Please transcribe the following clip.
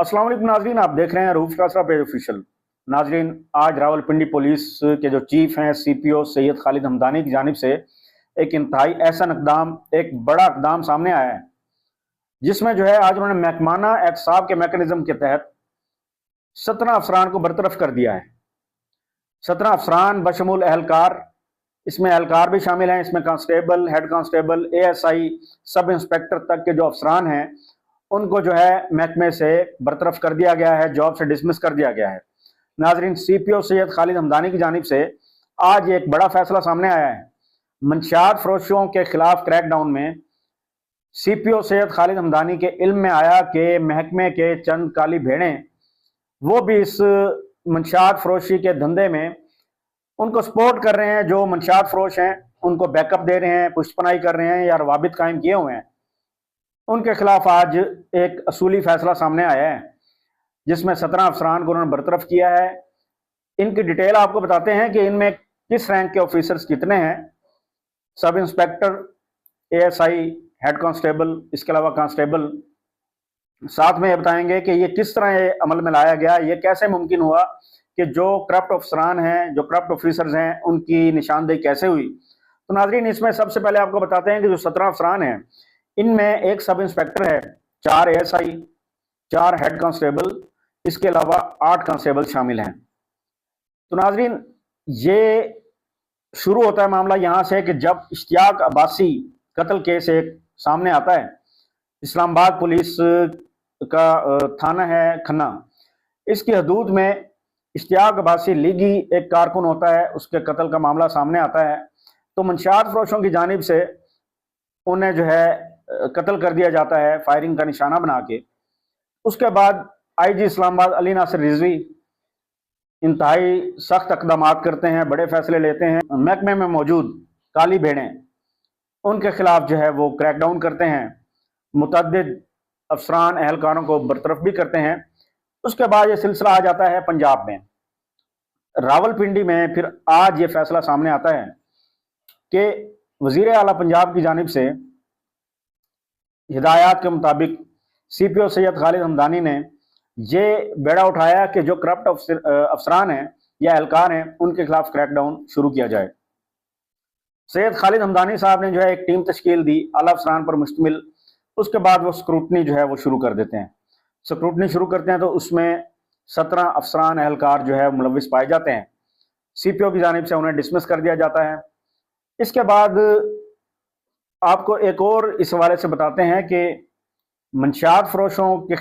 अस्सलाम वालेकुम नाजरीन, आप देख रहे हैं रूफ कासरा पेज ऑफिशियल। नाजरीन, आज रावलपिंडी पुलिस के जो चीफ हैं सीपीओ सैयद खालिद हमदानी की जानिब से एक इंतहाई एहसन इकदाम, एक बड़ा इकदाम सामने आया है, जिसमें जो है आज उन्होंने महकमाना एहतसाब के मैकेनिज्म के तहत 17 अफसरान को बरतरफ कर दिया है। 17 अफसरान बशमूल एहलकार, इसमें एहलकार भी शामिल हैं, इसमें constable, head constable, ASI, sub inspector तक के जो अफसरान हैं उनको जो है महकमे से बरतरफ कर दिया गया है, जॉब से डिसमिस कर दिया गया है। नाजरीन, सीपीओ सैयद खालिद हमदानी की जानिब से आज एक बड़ा फैसला सामने आया है। मंशियात फरोशों के खिलाफ क्रैकडाउन में सीपीओ सैयद खालिद हमदानी के इल्म में आया कि महकमे के चंद काली भेड़ें वो भी इस मंशियात फरोशी के धंधे में उनको सपोर्ट कर रहे हैं। जो मंशियात फरोश हैं उनको बैकअप दे रहे हैं, पुष्टपनाही कर रहे हैं या रवाबित कायम किए हुए हैं, उनके खिलाफ आज एक असूली फैसला सामने आया है, जिसमें 17 अफसरान को उन्होंने बरतरफ किया है। इनकी डिटेल आपको बताते हैं कि इनमें किस रैंक के ऑफिसर्स कितने हैं, sub inspector, ASI, head constable, इसके अलावा कांस्टेबल। साथ में ये बताएंगे कि ये किस तरह ये अमल में लाया गया, ये कैसे मुमकिन हुआ कि जो करप्ट अफसरान हैं, जो करप्ट ऑफिसर्स हैं, उनकी निशानदेही कैसे हुई। तो नाजरीन, इसमें सबसे पहले आपको बताते हैं कि जो 17 अफसरान हैं इनमें एक सब इंस्पेक्टर है, 4 एएसआई, 4 हेड कांस्टेबल, इसके अलावा 8 कांस्टेबल शामिल हैं। तो नाजरीन, ये शुरू होता है मामला यहाँ से कि जब इश्तियाक अब्बासी कत्ल केस एक सामने आता है। इस्लामाबाद पुलिस का थाना है खन्ना, इसकी हदूद में इश्तियाक अब्बासी लीगी एक कारकुन होता है, उसके कत्ल का मामला सामने आता है। तो मंशियात फरोशों की जानिब से उन्हें जो है कत्ल कर दिया जाता है फायरिंग का निशाना बना के। उसके बाद आईजी इस्लामाबाद अली नासिर रिजवी इंतहाई सख्त इकदाम करते हैं, बड़े फैसले लेते हैं। महकमे में मौजूद काली भेड़ें उनके खिलाफ जो है वो क्रैकडाउन करते हैं, मुतअद्दिद अफसरान एहलकारों को बरतरफ भी करते हैं। उसके बाद ये सिलसिला आ जाता है पंजाब में, रावलपिंडी में। फिर आज ये फैसला सामने आता है कि वजीर आला पंजाब की जानिब से हिदायत के मुताबिक सीपीओ सैयद खालिद हमदानी ने ये बेड़ा उठाया कि जो करप्ट अफसरान हैं या एहलकार हैं उनके खिलाफ क्रैकडाउन शुरू किया जाए। सैयद खालिद हमदानी साहब ने जो है एक टीम तश्कील दी आला अफसरान पर मुश्तमिल। उसके बाद वो स्क्रूटनी जो है वो शुरू कर देते हैं। स्क्रूटनी शुरू करते हैं तो उसमें 17 अफसरान एहलकार जो है मुलविस पाए जाते हैं। सीपीओ की जानिब से उन्हें डिसमिस कर दिया जाता है। इसके बाद आपको एक और इस हवाले से बताते हैं कि मंशियात फरोशों के